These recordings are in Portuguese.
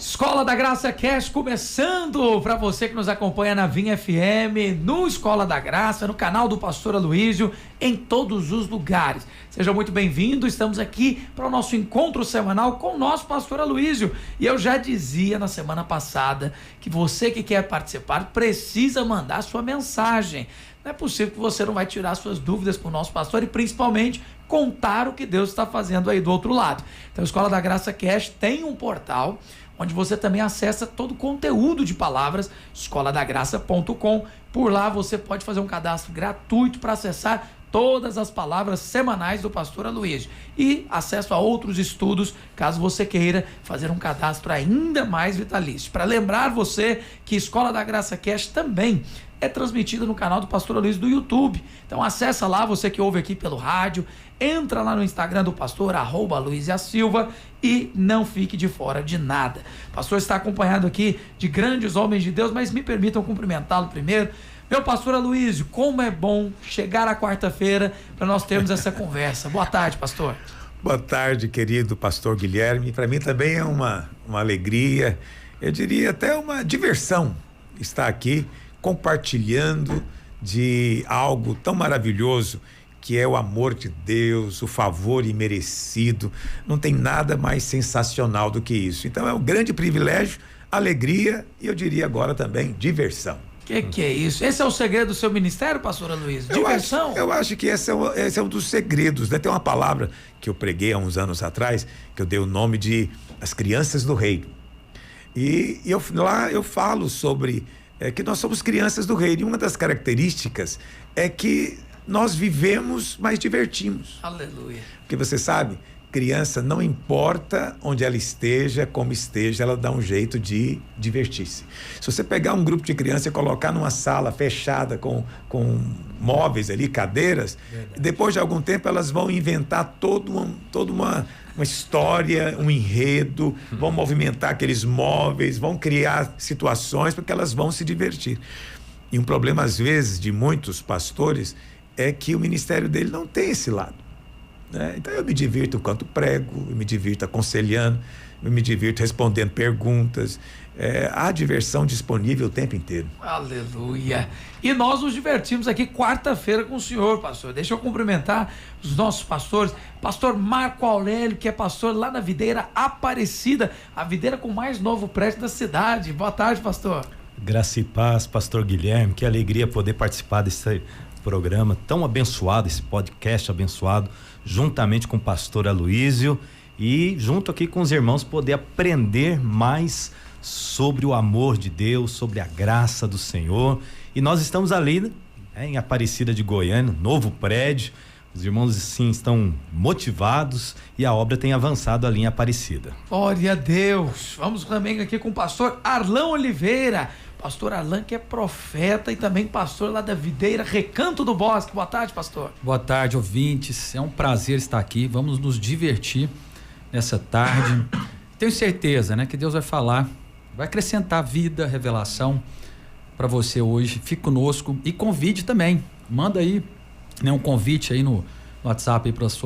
Escola da Graça Cast começando para você que nos acompanha na Vinha FM, no Escola da Graça, no canal do Pastor Aloísio, em todos os lugares. Seja muito bem-vindo, estamos aqui para o nosso encontro semanal com o nosso Pastor Aloísio. E eu já dizia na semana passada que você que quer participar precisa mandar sua mensagem. Não é possível que você não vai tirar suas dúvidas para o nosso pastor e principalmente contar o que Deus está fazendo aí do outro lado. Então a Escola da Graça Cast tem um portal onde você também acessa todo o conteúdo de palavras, escoladagraça.com. Por lá você pode fazer um cadastro gratuito para acessar todas as palavras semanais do pastor Aloísio e acesso a outros estudos, caso você queira fazer um cadastro ainda mais vitalício. Para lembrar você que Escola da Graça Cast também é transmitida no canal do pastor Aloísio do YouTube. Então acessa lá, você que ouve aqui pelo rádio, entra lá no Instagram do pastor, @Aloísia_Silva, e não fique de fora de nada. O pastor está acompanhado aqui de grandes homens de Deus, mas me permitam cumprimentá-lo primeiro. Meu pastor Aloísio, como é bom chegar à quarta-feira para nós termos essa conversa. Boa tarde, pastor. Boa tarde, querido pastor Guilherme. Para mim também é uma alegria, eu diria até uma diversão estar aqui compartilhando de algo tão maravilhoso que é o amor de Deus, o favor imerecido. Não tem nada mais sensacional do que isso. Então é um grande privilégio, alegria e eu diria agora também diversão. Que é isso? Esse é o segredo do seu ministério, pastor Aloísio? Diversão? Eu acho que esse é um dos segredos, né? Tem uma palavra que eu preguei há uns anos atrás, que eu dei o nome de as crianças do reino. E lá eu falo sobre que nós somos crianças do reino. E uma das características é que nós vivemos, mas divertimos. Aleluia. Porque você sabe, criança, não importa onde ela esteja, como esteja, ela dá um jeito de divertir-se. Se você pegar um grupo de crianças e colocar numa sala fechada com móveis ali, cadeiras, depois de algum tempo elas vão inventar toda uma história, um enredo, vão movimentar aqueles móveis, vão criar situações porque elas vão se divertir. E um problema às vezes de muitos pastores é que o ministério dele não tem esse lado. Então eu me divirto enquanto prego, eu me divirto aconselhando, eu me divirto respondendo perguntas, há diversão disponível o tempo inteiro. Aleluia. E nós nos divertimos aqui quarta-feira com o senhor, pastor. Deixa eu cumprimentar os nossos pastores, pastor Marco Aurélio, que é pastor lá na Videira Aparecida, a videira com o mais novo prédio da cidade. Boa tarde, pastor. Graça e paz, pastor Guilherme, que alegria poder participar desse programa tão abençoado, esse podcast abençoado, juntamente com o pastor Aloísio e junto aqui com os irmãos poder aprender mais sobre o amor de Deus, sobre a graça do Senhor. E nós estamos ali, em Aparecida de Goiânia, novo prédio. Os irmãos sim estão motivados e a obra tem avançado ali em Aparecida. Glória a Deus. Vamos também aqui com o pastor Arlão Oliveira. Pastor Arlan, que é profeta e também pastor lá da Videira Recanto do Bosque. Boa tarde, pastor. Boa tarde, ouvintes. É um prazer estar aqui. Vamos nos divertir nessa tarde. Tenho certeza, né, que Deus vai falar, vai acrescentar vida, revelação para você hoje. Fique conosco e convide também. Manda aí, né, um convite aí no WhatsApp para os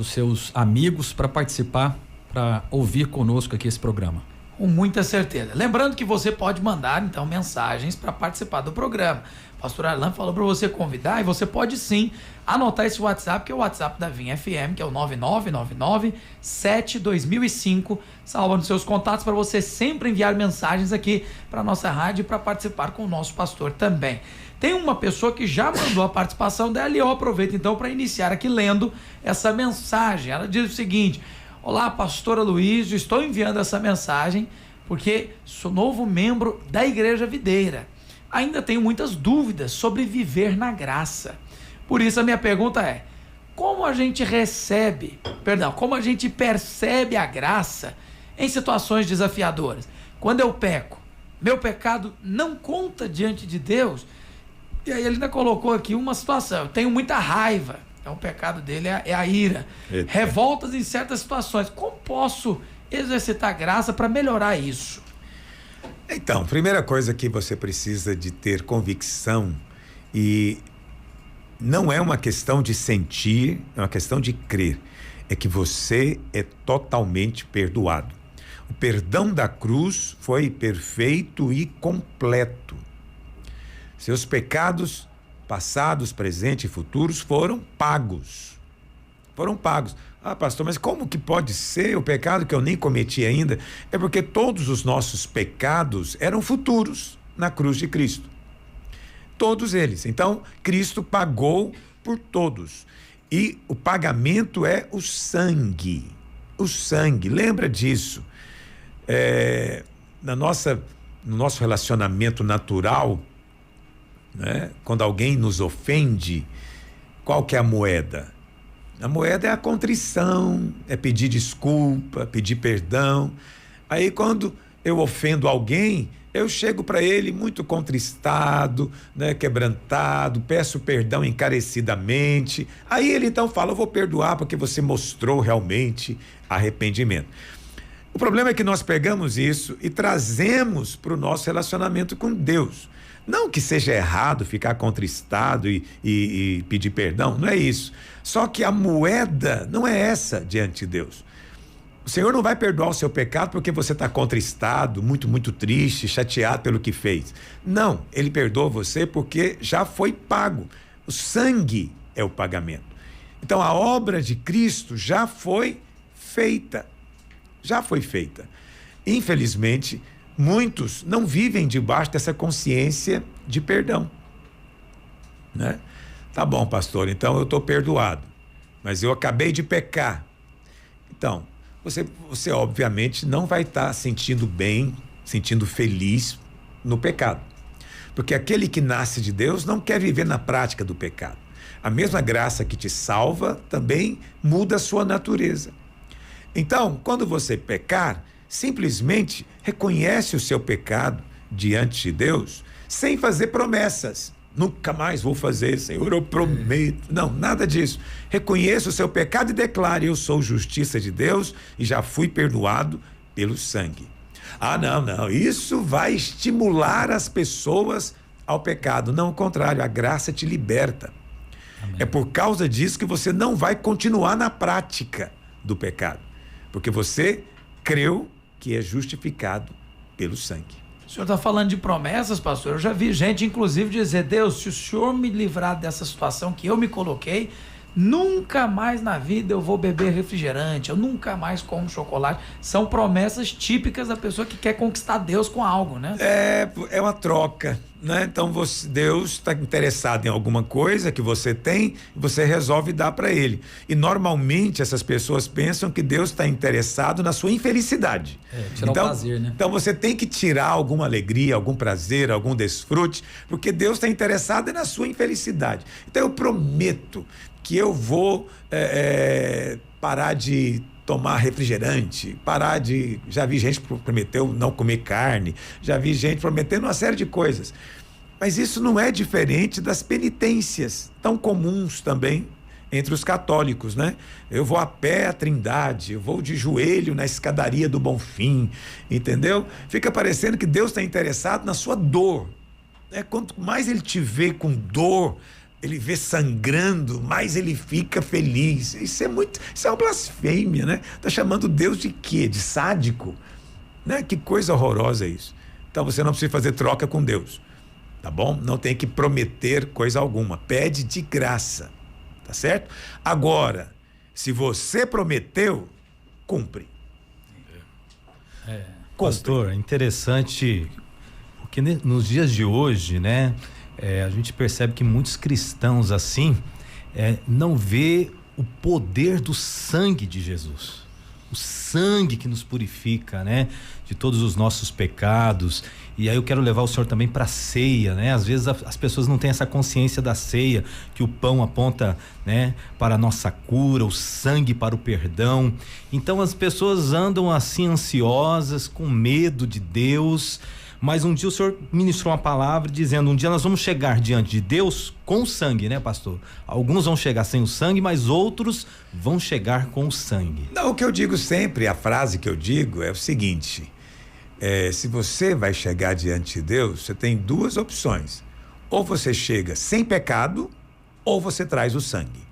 seus amigos para participar, para ouvir conosco aqui esse programa. Com muita certeza. Lembrando que você pode mandar, então, mensagens para participar do programa. O pastor Arlan falou para você convidar e você pode sim anotar esse WhatsApp, que é o WhatsApp da Vinha FM, que é o 9999-72005. Salva nos seus contatos para você sempre enviar mensagens aqui para nossa rádio e para participar com o nosso pastor também. Tem uma pessoa que já mandou a participação dela e eu aproveito então para iniciar aqui lendo essa mensagem. Ela diz o seguinte: olá, pastor Aloísio, estou enviando essa mensagem porque sou novo membro da Igreja Videira. Ainda tenho muitas dúvidas sobre viver na graça. Por isso a minha pergunta é: como a gente percebe a graça em situações desafiadoras? Quando eu peco, meu pecado não conta diante de Deus? E aí ele ainda colocou aqui uma situação: eu tenho muita raiva. O pecado dele é a ira. Eita. Revoltas em certas situações. Como posso exercitar graça para melhorar isso? Então, primeira coisa que você precisa de ter convicção, e não é uma questão de sentir, é uma questão de crer, é que você é totalmente perdoado. O perdão da cruz foi perfeito e completo. Seus pecados passados, presentes e futuros foram pagos. Foram pagos. Ah, pastor, mas como que pode ser o pecado que eu nem cometi ainda? É porque todos os nossos pecados eram futuros na cruz de Cristo. Todos eles. Então, Cristo pagou por todos. E o pagamento é o sangue. O sangue. Lembra disso? No nosso relacionamento natural, né? Quando alguém nos ofende, qual que é a moeda? A moeda é a contrição, é pedir desculpa, pedir perdão. Aí quando eu ofendo alguém, eu chego para ele muito contristado, né, quebrantado, peço perdão encarecidamente. Aí ele então fala: eu vou perdoar porque você mostrou realmente arrependimento. O problema é que nós pegamos isso e trazemos para o nosso relacionamento com Deus. Não que seja errado ficar contristado e pedir perdão, não é isso. Só que a moeda não é essa diante de Deus. O Senhor não vai perdoar o seu pecado porque você está contristado, muito triste, chateado pelo que fez. Não, Ele perdoa você porque já foi pago. O sangue é o pagamento. Então a obra de Cristo já foi feita. Já foi feita. Infelizmente, muitos não vivem debaixo dessa consciência de perdão, né? Tá bom, pastor, então eu estou perdoado, mas eu acabei de pecar. Então, você obviamente não vai estar sentindo bem, sentindo feliz no pecado, porque aquele que nasce de Deus não quer viver na prática do pecado. A mesma graça que te salva também muda a sua natureza. Então, quando você pecar, simplesmente reconhece o seu pecado diante de Deus, sem fazer promessas. Nunca mais vou fazer, Senhor, eu prometo. Não, nada disso. Reconheça o seu pecado e declare: eu sou justiça de Deus e já fui perdoado pelo sangue. Ah, não, isso vai estimular as pessoas ao pecado. Não, ao contrário, a graça te liberta. Amém. É por causa disso que você não vai continuar na prática do pecado, porque você creu que é justificado pelo sangue. O senhor está falando de promessas, pastor? Eu já vi gente, inclusive, dizer: Deus, se o senhor me livrar dessa situação que eu me coloquei, nunca mais na vida eu vou beber refrigerante, eu nunca mais como chocolate. São promessas típicas da pessoa que quer conquistar Deus com algo, né? É uma troca, né? Então Deus está interessado em alguma coisa que você tem, você resolve dar para Ele. E normalmente essas pessoas pensam que Deus está interessado na sua infelicidade. Tirar o prazer, né? Então você tem que tirar alguma alegria, algum prazer, algum desfrute, porque Deus está interessado na sua infelicidade. Então eu prometo que eu vou parar de tomar refrigerante, já vi gente que prometeu não comer carne, já vi gente prometendo uma série de coisas. Mas isso não é diferente das penitências tão comuns também entre os católicos, né? Eu vou a pé à Trindade, eu vou de joelho na escadaria do Bonfim, entendeu? Fica parecendo que Deus está interessado na sua dor, né? Quanto mais Ele te vê com dor, Ele vê sangrando, mais Ele fica feliz. Isso é uma blasfêmia, né? Tá chamando Deus de quê? De sádico, né? Que coisa horrorosa é isso. Então você não precisa fazer troca com Deus, tá bom? Não tem que prometer coisa alguma, pede de graça, tá certo? Agora, se você prometeu, cumpre. Pastor, interessante, porque nos dias de hoje, né? A gente percebe que muitos cristãos assim não vê o poder do sangue de Jesus, o sangue que nos purifica, né, de todos os nossos pecados. E aí eu quero levar o senhor também para a ceia, né? Às vezes as pessoas não têm essa consciência da ceia, que o pão aponta, né, para a nossa cura, o sangue para o perdão. Então as pessoas andam assim ansiosas, com medo de Deus. Mas um dia o senhor ministrou uma palavra dizendo: um dia nós vamos chegar diante de Deus com o sangue, né, pastor? Alguns vão chegar sem o sangue, mas outros vão chegar com o sangue. Não, o que eu digo sempre, a frase que eu digo é o seguinte: se você vai chegar diante de Deus, você tem duas opções. Ou você chega sem pecado, ou você traz o sangue.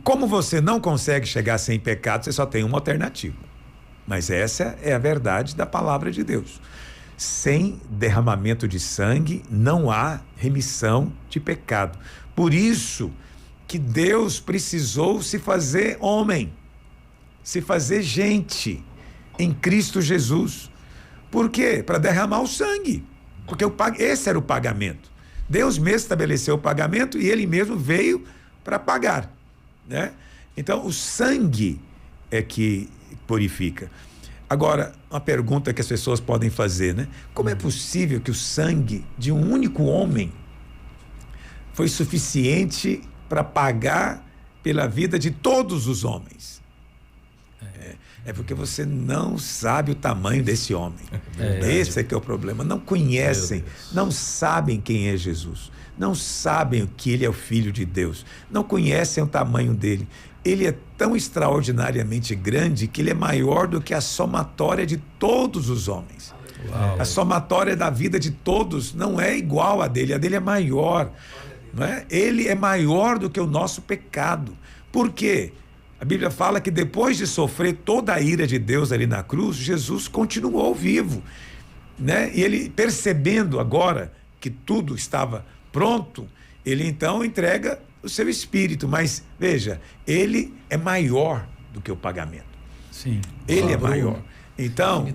Como você não consegue chegar sem pecado, você só tem uma alternativa: Mas essa é a verdade da palavra de Deus. Sem derramamento de sangue não há remissão de pecado. Por isso que Deus precisou se fazer homem, se fazer gente em Cristo Jesus. Por quê? Para derramar o sangue. Porque esse era o pagamento. Deus mesmo estabeleceu o pagamento e ele mesmo veio para pagar, né? Então, o sangue é que purifica. Agora, uma pergunta que as pessoas podem fazer, né? Como é possível que o sangue de um único homem foi suficiente para pagar pela vida de todos os homens? É porque você não sabe o tamanho desse homem. Esse é que é o problema. Não conhecem, não sabem quem é Jesus. Não sabem que ele é o Filho de Deus. Não conhecem o tamanho dele. Ele é tão extraordinariamente grande que ele é maior do que a somatória de todos os homens. Uau. A somatória da vida de todos não é igual a dele é maior. Não é? Ele é maior do que o nosso pecado. Por quê? A Bíblia fala que depois de sofrer toda a ira de Deus ali na cruz, Jesus continuou vivo, né? E ele, percebendo agora que tudo estava pronto, ele então entrega o seu espírito. Mas veja, ele é maior do que o pagamento. Sim. Ele é maior. Então,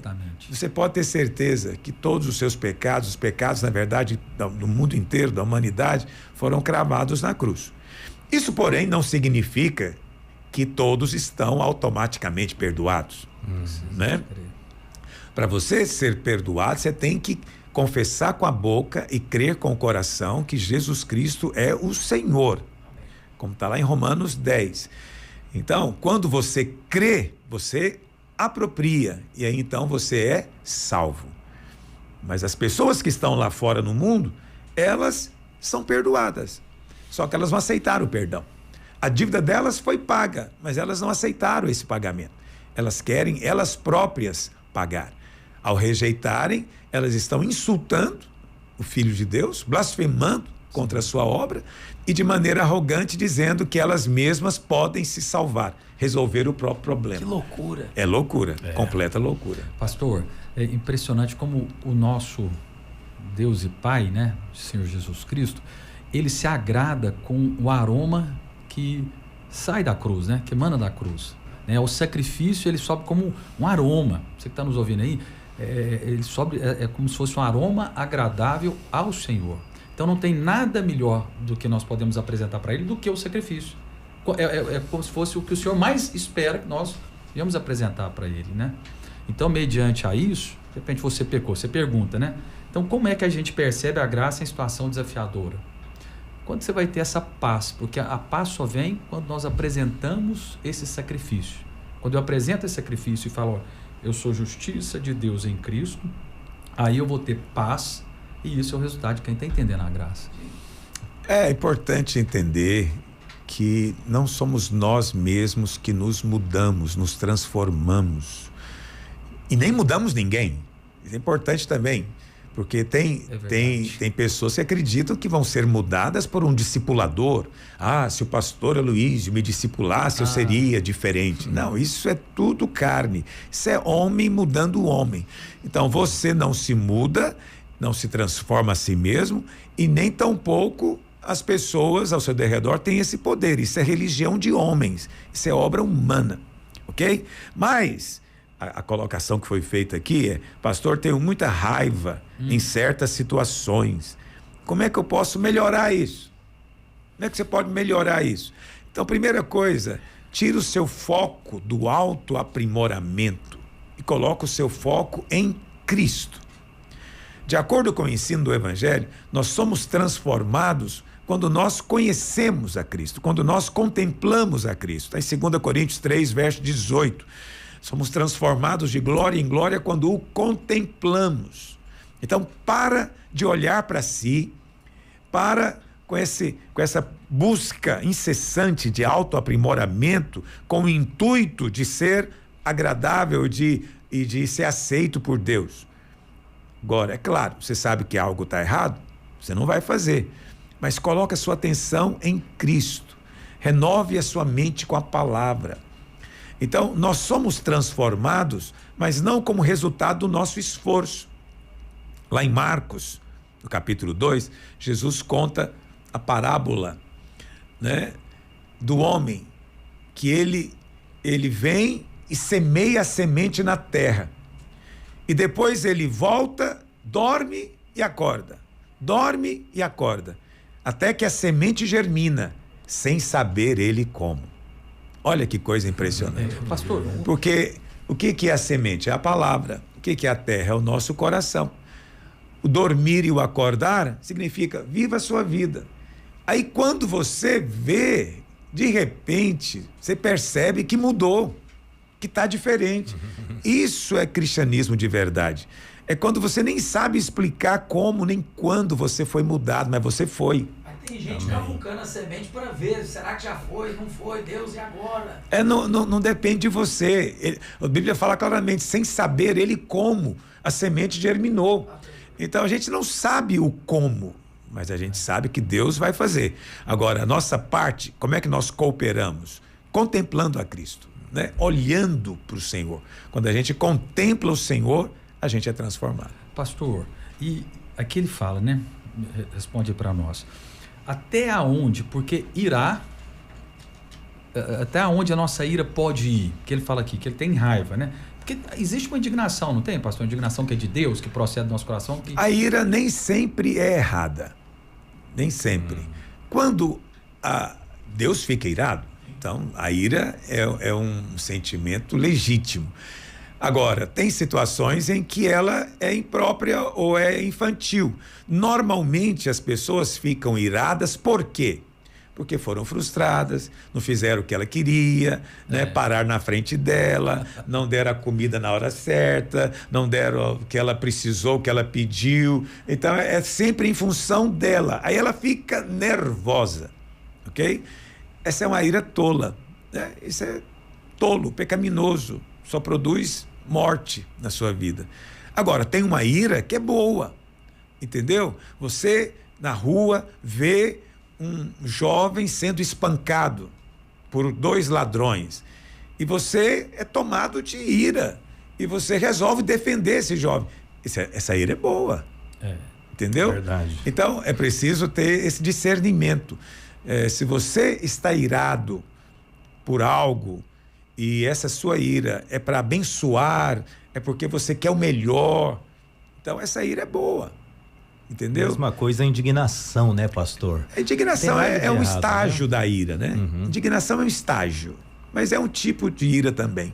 você pode ter certeza que todos os seus pecados, os pecados, na verdade, do mundo inteiro, da humanidade, foram cravados na cruz. Isso, porém, não significa que todos estão automaticamente perdoados, né? Para você ser perdoado, você tem que confessar com a boca e crer com o coração que Jesus Cristo é o Senhor, como está lá em Romanos 10. Então, quando você crê, você apropria, e aí então você é salvo. Mas as pessoas que estão lá fora no mundo, elas são perdoadas, só que elas não aceitaram o perdão. A dívida delas foi paga, mas elas não aceitaram esse pagamento. Elas querem elas próprias pagar. Ao rejeitarem, elas estão insultando o Filho de Deus, blasfemando contra a sua obra e de maneira arrogante dizendo que elas mesmas podem se salvar, resolver o próprio problema. Que loucura. É loucura, completa loucura. Pastor, é impressionante como o nosso Deus e Pai, né, o Senhor Jesus Cristo, ele se agrada com o aroma que sai da cruz, né? Que emana da cruz, né? O sacrifício, ele sobe como um aroma. Você que está nos ouvindo aí, ele sobe, como se fosse um aroma agradável ao Senhor. Então não tem nada melhor do que nós podemos apresentar para ele do que o sacrifício. É como se fosse o que o Senhor mais espera que nós venhamos apresentar para ele, né? Então, mediante a isso, de repente você pecou, você pergunta, né? Então, como é que a gente percebe a graça em situação desafiadora? Quando você vai ter essa paz? Porque a paz só vem quando nós apresentamos esse sacrifício. Quando eu apresento esse sacrifício e falo, eu sou justiça de Deus em Cristo, aí eu vou ter paz, e isso é o resultado de quem está entendendo a graça. É importante entender que não somos nós mesmos que nos mudamos, nos transformamos. E nem mudamos ninguém. Isso é importante também. Porque tem pessoas que acreditam que vão ser mudadas por um discipulador. Se o pastor Aloísio me discipulasse, eu seria diferente. Não, isso é tudo carne. Isso é homem mudando o homem. Então, você não se muda, não se transforma a si mesmo, e nem tampouco as pessoas ao seu derredor têm esse poder. Isso é religião de homens. Isso é obra humana. Ok? Mas a colocação que foi feita aqui é: pastor, tenho muita raiva em certas situações. Como é que eu posso melhorar isso? Como é que você pode melhorar isso? Então, primeira coisa, tira o seu foco do autoaprimoramento e coloca o seu foco em Cristo. De acordo com o ensino do Evangelho, nós somos transformados quando nós conhecemos a Cristo, quando nós contemplamos a Cristo. Está em 2 Coríntios 3, verso 18. Somos transformados de glória em glória quando o contemplamos. Então, para de olhar para si, para com essa busca incessante de autoaprimoramento, com o intuito de ser agradável e de ser aceito por Deus. Agora, é claro, você sabe que algo está errado, você não vai fazer, mas coloque a sua atenção em Cristo, renove a sua mente com a palavra. Então, nós somos transformados, mas não como resultado do nosso esforço. Lá em Marcos, no capítulo 2, Jesus conta a parábola, né, do homem, que ele vem e semeia a semente na terra. E depois ele volta, dorme e acorda. Dorme e acorda. Até que a semente germina, sem saber ele como. Olha que coisa impressionante. Pastor, Porque o que é a semente? É a palavra. O que é a terra? É o nosso coração. O dormir e o acordar significa viva a sua vida. Aí quando você vê, de repente, você percebe que mudou, que está diferente. Isso é cristianismo de verdade. É quando você nem sabe explicar como nem quando você foi mudado, mas você foi. Mas tem gente cavucando a semente para ver, será que já foi, não foi, Deus, e agora? Não depende de você. A Bíblia fala claramente, sem saber ele como a semente germinou. Então a gente não sabe o como, mas a gente sabe que Deus vai fazer. Agora, a nossa parte, como é que nós cooperamos? Contemplando a Cristo, né? Olhando para o Senhor. Quando a gente contempla o Senhor, a gente é transformado. pastor, e aqui ele fala, né? Responde para nós. Até aonde, porque irá, até onde a nossa ira pode ir? Que ele fala aqui, que ele tem raiva, né? Porque existe uma indignação, não tem, pastor? Uma indignação que é de Deus, que procede do nosso coração. Que... A ira nem sempre é errada. Nem sempre. Quando Deus fica irado, então a ira é um sentimento legítimo. Agora, tem situações em que ela é imprópria ou é infantil. Normalmente as pessoas ficam iradas por quê? Porque foram frustradas, não fizeram o que ela queria, né? Parar na frente dela, não deram a comida na hora certa, não deram o que ela precisou, o que ela pediu. Então é sempre em função dela. Aí ela fica nervosa, ok? Essa é uma ira tola, né? Isso é tolo, pecaminoso, só produz morte na sua vida. Agora, tem uma ira que é boa, entendeu? Você na rua vê um jovem sendo espancado por 2 ladrões e você é tomado de ira e você resolve defender esse jovem. Essa ira é boa, entendeu? Verdade. Então é preciso ter esse discernimento. Se você está irado por algo e essa sua ira é para abençoar, é porque você quer o melhor, então essa ira é boa. Entendeu? Mesma coisa a indignação, né, pastor? A indignação é um errado, estágio, né, da ira, né? Uhum. Indignação é um estágio, mas é um tipo de ira também.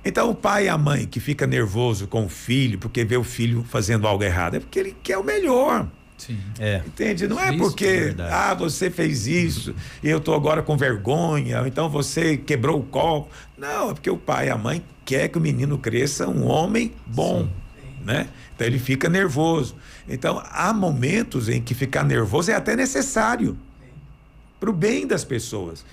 Então, o pai e a mãe que fica nervoso com o filho porque vê o filho fazendo algo errado, é porque ele quer o melhor. Sim. Entende? Não é Isso, porque, você fez isso e eu tô agora com vergonha, ou então você quebrou o copo. Não, é porque o pai e a mãe quer que o menino cresça um homem bom, né? Então ele fica nervoso. Então há momentos em que ficar nervoso é até necessário para o bem das pessoas.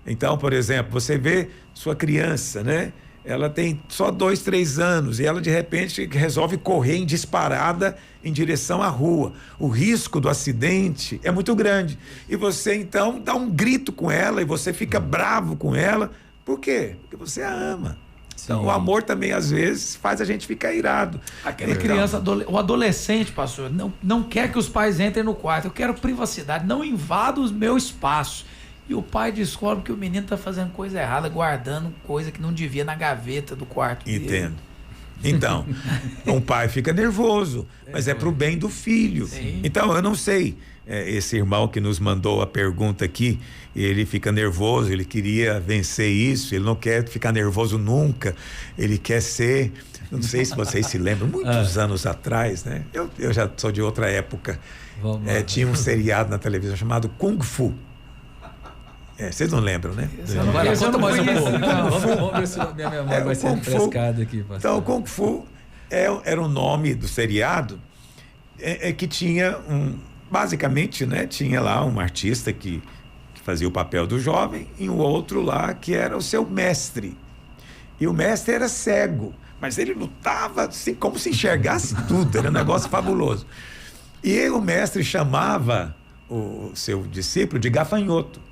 Então, por exemplo, você vê sua criança, né? Ela tem só 2, 3 anos e ela de repente resolve correr em disparada em direção à rua. O risco do acidente é muito grande. E você então dá um grito com ela e você fica bravo com ela. Por quê? Porque você a ama. Então, o amor também, às vezes, faz a gente ficar irado. Aquela criança, o adolescente, pastor, não quer que os pais entrem no quarto. Eu quero privacidade, não invada o meu espaço. E o pai descobre que o menino está fazendo coisa errada, guardando coisa que não devia na gaveta do quarto dele. Entendo. Então, um pai fica nervoso, mas é pro bem do filho. Sim. Então, eu não sei, esse irmão que nos mandou a pergunta aqui, ele fica nervoso, ele queria vencer isso, ele não quer ficar nervoso nunca, ele quer ser, não sei se vocês se lembram, muitos anos atrás, né? Eu já sou de outra época, tinha um seriado na televisão chamado Kung Fu. Vocês não lembram, né? Agora conta mais um pouco. Fu. Vamos ver se a minha memória vai ser refrescada aqui, pastor. Então, o Kung Fu era o nome do seriado que tinha basicamente, né? Tinha lá um artista que fazia o papel do jovem e um outro lá que era o seu mestre. E o mestre era cego, mas ele lutava assim, como se enxergasse tudo, era um negócio fabuloso. E o mestre chamava o seu discípulo de gafanhoto.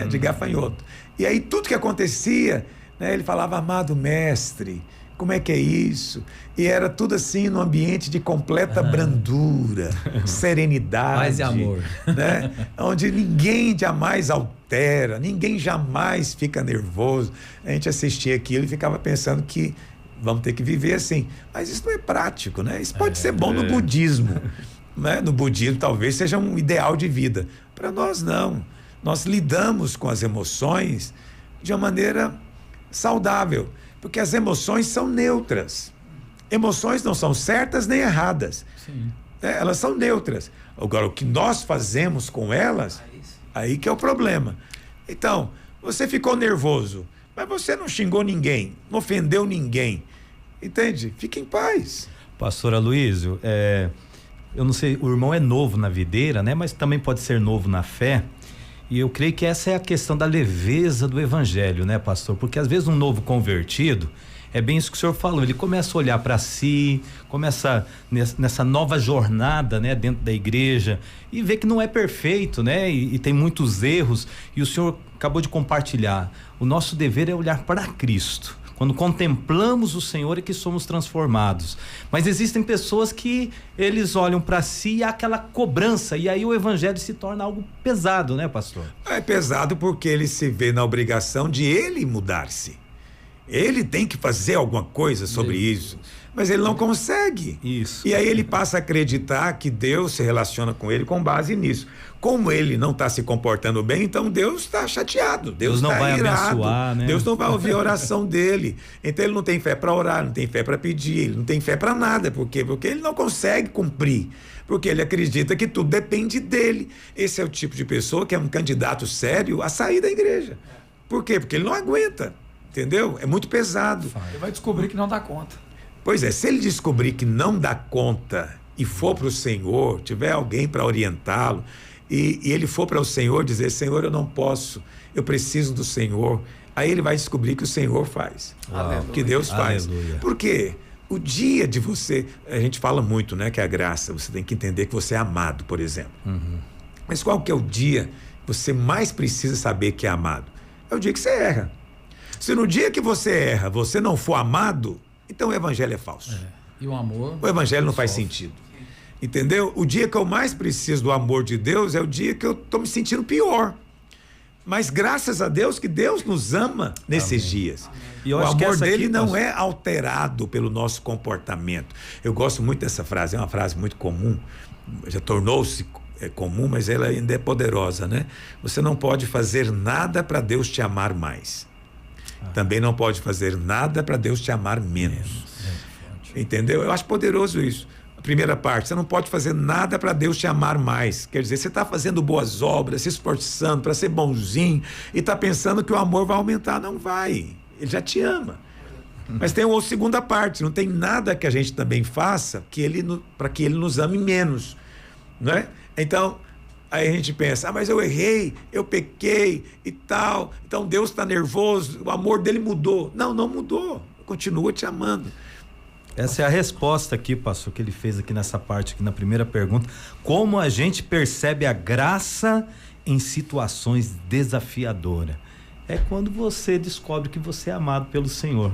De gafanhoto. E aí tudo que acontecia, né? Ele falava, amado mestre, como é que é isso? E era tudo assim num ambiente de completa brandura, serenidade. Paz e amor. Né? Onde ninguém jamais altera, ninguém jamais fica nervoso. A gente assistia aquilo e ficava pensando que vamos ter que viver assim. Mas isso não é prático, né? Isso pode ser bom no budismo. Né? No budismo talvez seja um ideal de vida. Para nós não. Nós lidamos com as emoções de uma maneira saudável. Porque as emoções são neutras. Emoções não são certas nem erradas. Sim. Elas são neutras. Agora, o que nós fazemos com elas, aí que é o problema. Então, você ficou nervoso, mas você não xingou ninguém, não ofendeu ninguém. Entende? Fique em paz. Pastor Aloysio, eu não sei, o irmão é novo na videira, né? Mas também pode ser novo na fé. E eu creio que essa é a questão da leveza do evangelho, né, pastor? Porque às vezes um novo convertido, é bem isso que o senhor falou, ele começa a olhar para si, começa nessa nova jornada, né, dentro da igreja, e vê que não é perfeito, né, e tem muitos erros, e o senhor acabou de compartilhar. O nosso dever é olhar para Cristo. Quando contemplamos o Senhor é que somos transformados. Mas existem pessoas que eles olham para si e há aquela cobrança, e aí o evangelho se torna algo pesado, né, pastor? É pesado porque ele se vê na obrigação de ele mudar-se. Ele tem que fazer alguma coisa sobre isso, mas ele não consegue. Isso. E aí ele passa a acreditar que Deus se relaciona com ele com base nisso. Como ele não está se comportando bem, então Deus está chateado. Deus não tá vai irado, abençoar, né? Deus não vai ouvir a oração dele. Então ele não tem fé para orar, não tem fé para pedir, ele não tem fé para nada. Por quê? Porque ele não consegue cumprir. Porque ele acredita que tudo depende dele. Esse é o tipo de pessoa que é um candidato sério a sair da igreja. Por quê? Porque ele não aguenta. Entendeu? É muito pesado. Ele vai descobrir que não dá conta. Pois é, se ele descobrir que não dá conta e for para o Senhor, tiver alguém para orientá-lo, e ele for para o Senhor dizer, Senhor, eu não posso, eu preciso do Senhor, aí ele vai descobrir que o Senhor faz, que Deus faz. Aleluia. Por quê? O dia de você, a gente fala muito, né, que é a graça, você tem que entender que você é amado, por exemplo. Mas qual que é o dia que você mais precisa saber que é amado? É o dia que você erra. Se no dia que você erra, você não for amado, então o evangelho é falso. E o amor? O evangelho não faz sentido. Entendeu? O dia que eu mais preciso do amor de Deus é o dia que eu estou me sentindo pior. Mas graças a Deus que Deus nos ama nesses dias. E eu o acho que amor essa dele aqui, não pastor, é alterado pelo nosso comportamento. Eu gosto muito dessa frase, é uma frase muito comum, já tornou-se comum, mas ela ainda é poderosa, né? Você não pode fazer nada para Deus te amar mais. Também não pode fazer nada para Deus te amar menos. Entendeu? Eu acho poderoso isso. A primeira parte, você não pode fazer nada para Deus te amar mais. Quer dizer, você está fazendo boas obras, se esforçando para ser bonzinho e está pensando que o amor vai aumentar. Não vai. Ele já te ama. Mas tem uma segunda parte, não tem nada que a gente também faça para que ele nos ame menos. Não é? Então, aí a gente pensa, mas eu errei, eu pequei e tal, então Deus está nervoso, o amor dele mudou. Não, não mudou, continua te amando. Essa é a resposta aqui, pastor, que ele fez aqui nessa parte, aqui na primeira pergunta. Como a gente percebe a graça em situações desafiadoras? É quando você descobre que você é amado pelo Senhor.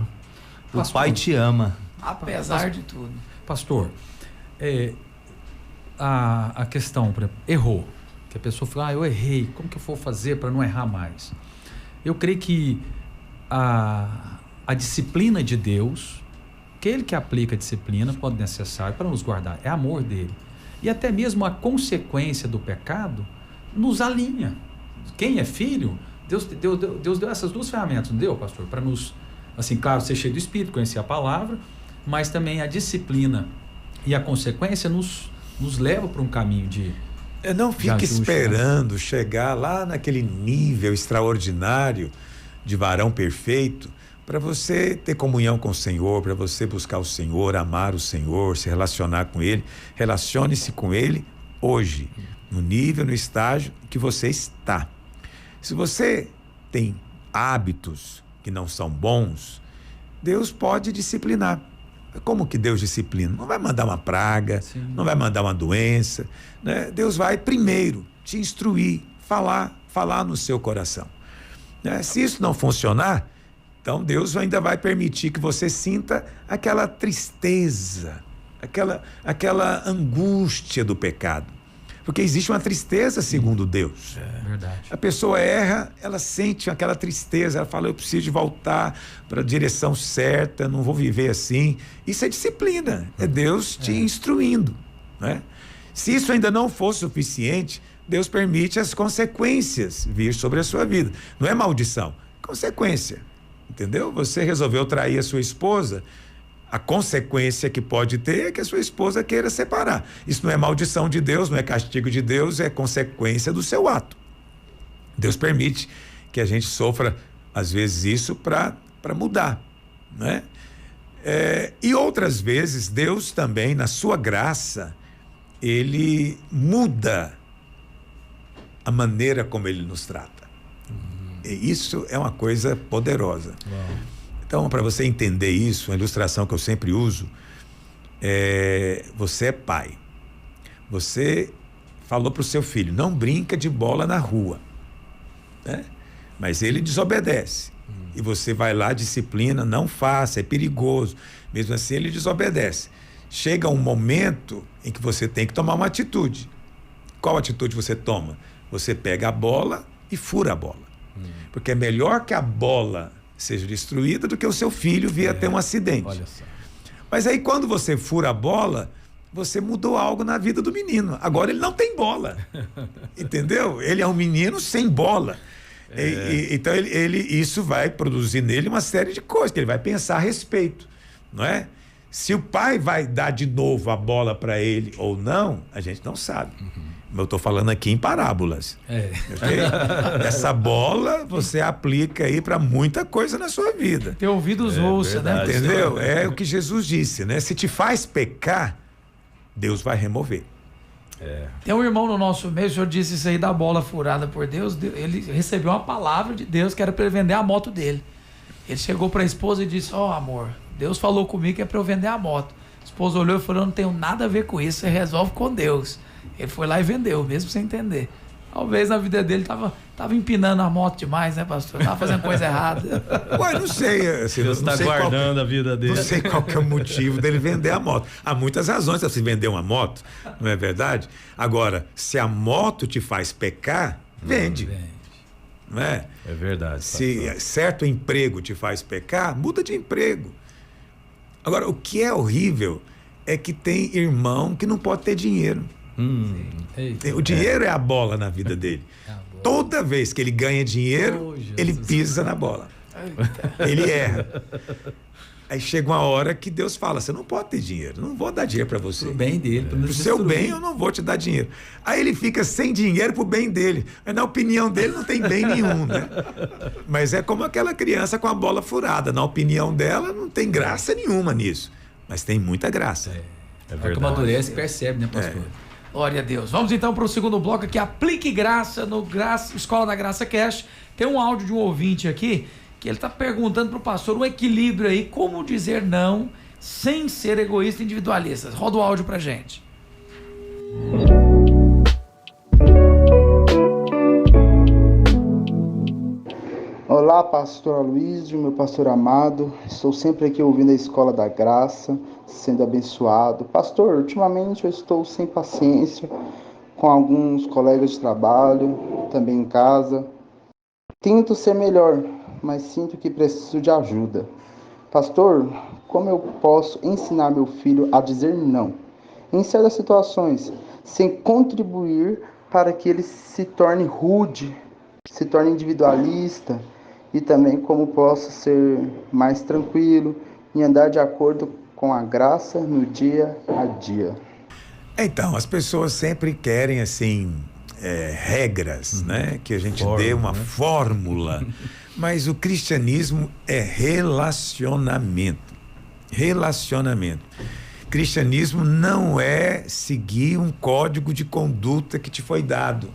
O Pastor, Pai te ama. Apesar de tudo. Pastor, a questão, por exemplo, errou. Que a pessoa fala, eu errei, como que eu vou fazer para não errar mais? Eu creio que a disciplina de Deus, aquele que aplica a disciplina, quando necessário, para nos guardar, é amor dele. E até mesmo a consequência do pecado nos alinha. Quem é filho, Deus deu essas duas ferramentas, não deu, pastor? Para nos, assim, claro, ser cheio do Espírito, conhecer a palavra, mas também a disciplina e a consequência nos leva para um caminho de... Não fique esperando chegar lá naquele nível extraordinário de varão perfeito para você ter comunhão com o Senhor, para você buscar o Senhor, amar o Senhor, se relacionar com Ele. Relacione-se com Ele hoje, no nível, no estágio que você está. Se você tem hábitos que não são bons, Deus pode disciplinar. Como que Deus disciplina? Não vai mandar uma praga, sim, não vai mandar uma doença, né? Deus vai primeiro te instruir, falar no seu coração, né? Se isso não funcionar, Então Deus ainda vai permitir que você sinta aquela tristeza, aquela angústia do pecado. Porque existe uma tristeza segundo Deus. Verdade. A pessoa erra, ela sente aquela tristeza, ela fala, eu preciso de voltar para a direção certa, não vou viver assim. Isso é disciplina, é Deus te instruindo, né? Se isso ainda não for suficiente, Deus permite as consequências vir sobre a sua vida. Não é maldição, consequência, entendeu? Você resolveu trair a sua esposa, a consequência que pode ter é que a sua esposa queira separar. Isso não é maldição de Deus, não é castigo de Deus, é consequência do seu ato. Deus permite que a gente sofra, às vezes, isso para mudar, né? E outras vezes, Deus também, na sua graça, Ele muda a maneira como Ele nos trata. E isso é uma coisa poderosa. Uau. Então, para você entender isso, uma ilustração que eu sempre uso, você é pai. Você falou para o seu filho, não brinca de bola na rua, né? Mas ele desobedece. E você vai lá, disciplina, não faça, é perigoso. Mesmo assim, ele desobedece. Chega um momento em que você tem que tomar uma atitude. Qual atitude você toma? Você pega a bola e fura a bola. Porque é melhor que a bola seja destruída do que o seu filho vir a ter um acidente. Olha só. Mas aí quando você fura a bola, você mudou algo na vida do menino. Agora ele não tem bola. Entendeu? Ele é um menino sem bola. Então isso vai produzir nele uma série de coisas que ele vai pensar a respeito, não é? Se o pai vai dar de novo a bola para ele ou não, a gente não sabe. Eu estou falando aqui em parábolas. Okay? Essa bola você aplica aí para muita coisa na sua vida. Ter ouvidos ouça, né? Entendeu? É o que Jesus disse, né? Se te faz pecar, Deus vai remover. Tem um irmão no nosso meio, o senhor disse isso aí da bola furada por Deus, ele recebeu uma palavra de Deus que era para ele vender a moto dele. Ele chegou para a esposa e disse, amor, Deus falou comigo que é para eu vender a moto. A esposa olhou e falou, eu não tenho nada a ver com isso, você resolve com Deus. Ele foi lá e vendeu, mesmo sem entender. Talvez na vida dele tava empinando a moto demais, né, pastor? Tava fazendo coisa errada. Ué, não sei. Assim, Deus está guardando a vida dele. Não sei qual que é o motivo dele vender a moto. Há muitas razões para se vender uma moto, não é verdade? Agora, se a moto te faz pecar, vende. Não é? É verdade. Se certo emprego te faz pecar, muda de emprego. Agora, o que é horrível é que tem irmão que não pode ter dinheiro. O dinheiro é a bola na vida dele. Toda vez que ele ganha dinheiro, ele pisa na bola. Ele erra. Aí chega uma hora que Deus fala, você não pode ter dinheiro, não vou dar dinheiro para você. Pro bem dele. Pro seu bem eu não vou te dar dinheiro. Aí ele fica sem dinheiro pro bem dele. Mas na opinião dele não tem bem nenhum, né? Mas é como aquela criança com a bola furada. Na opinião dela não tem graça nenhuma nisso. Mas tem muita graça. É verdade. Que amadurece e percebe, né, pastor? Glória a Deus. Vamos então para o segundo bloco aqui, Aplique Graça no Escola da Graça Cash. Tem um áudio de um ouvinte aqui que ele está perguntando para o pastor um equilíbrio aí, como dizer não sem ser egoísta e individualista. Roda o áudio para gente. Olá, pastor Aloysio, meu pastor amado. Estou sempre aqui ouvindo a Escola da Graça, sendo abençoado. Pastor, ultimamente eu estou sem paciência com alguns colegas de trabalho, também em casa. Tento ser melhor, mas sinto que preciso de ajuda. Pastor, como eu posso ensinar meu filho a dizer não, em certas situações, sem contribuir para que ele se torne rude, se torne individualista, e também como posso ser mais tranquilo e andar de acordo com a graça no dia a dia? Então, as pessoas sempre querem, assim, regras, né? Que a gente dê uma fórmula. Mas o cristianismo é relacionamento. Relacionamento. Cristianismo não é seguir um código de conduta que te foi dado.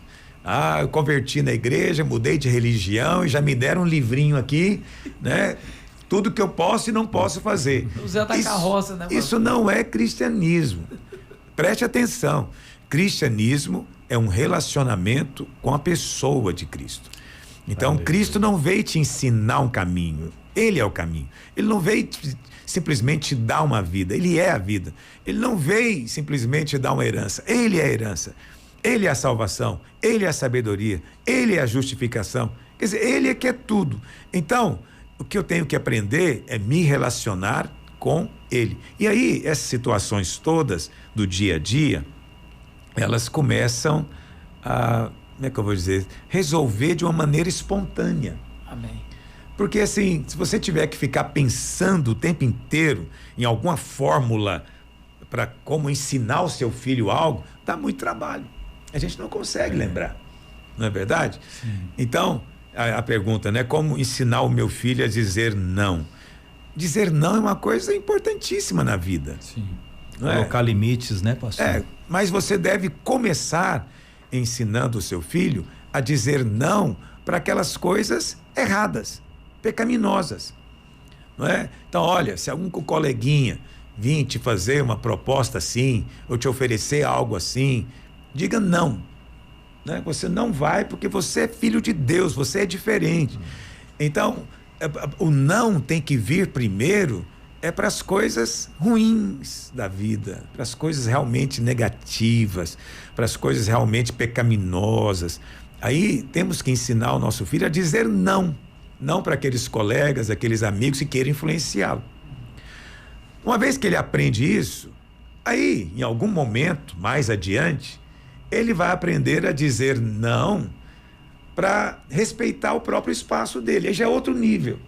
Eu converti na igreja, mudei de religião e já me deram um livrinho aqui, né? Tudo que eu posso e não posso fazer. O Zé da carroça, né? Isso não é cristianismo. Preste atenção. Cristianismo é um relacionamento com a pessoa de Cristo. Então, Aleluia. Cristo não veio te ensinar um caminho, Ele é o caminho. Ele não veio simplesmente te dar uma vida, Ele é a vida. Ele não veio simplesmente te dar uma herança, Ele é a herança. Ele é a salvação, Ele é a sabedoria, Ele é a justificação. Quer dizer, Ele é que é tudo. Então, o que eu tenho que aprender é me relacionar com Ele. E aí, essas situações todas do dia a dia, elas começam a, como é que eu vou dizer, resolver de uma maneira espontânea. Amém. Porque assim, se você tiver que ficar pensando o tempo inteiro em alguma fórmula para como ensinar o seu filho algo, dá muito trabalho. A gente não consegue lembrar, não é verdade? Sim. Então, a pergunta, né? Como ensinar o meu filho a dizer não? Dizer não é uma coisa importantíssima na vida. Sim. Não é? Colocar limites, né, pastor? É, mas você deve começar ensinando o seu filho a dizer não para aquelas coisas erradas, pecaminosas, não é? Então, olha, se algum coleguinha vir te fazer uma proposta assim, ou te oferecer algo assim, diga não, né? Você não vai porque você é filho de Deus, você é diferente. Então, o não tem que vir primeiro para as coisas ruins da vida, para as coisas realmente negativas, para as coisas realmente pecaminosas. Aí temos que ensinar o nosso filho a dizer não, não para aqueles colegas, aqueles amigos que queiram influenciá-lo. Uma vez que ele aprende isso, aí, em algum momento, mais adiante, ele vai aprender a dizer não para respeitar o próprio espaço dele. Aí já é outro nível,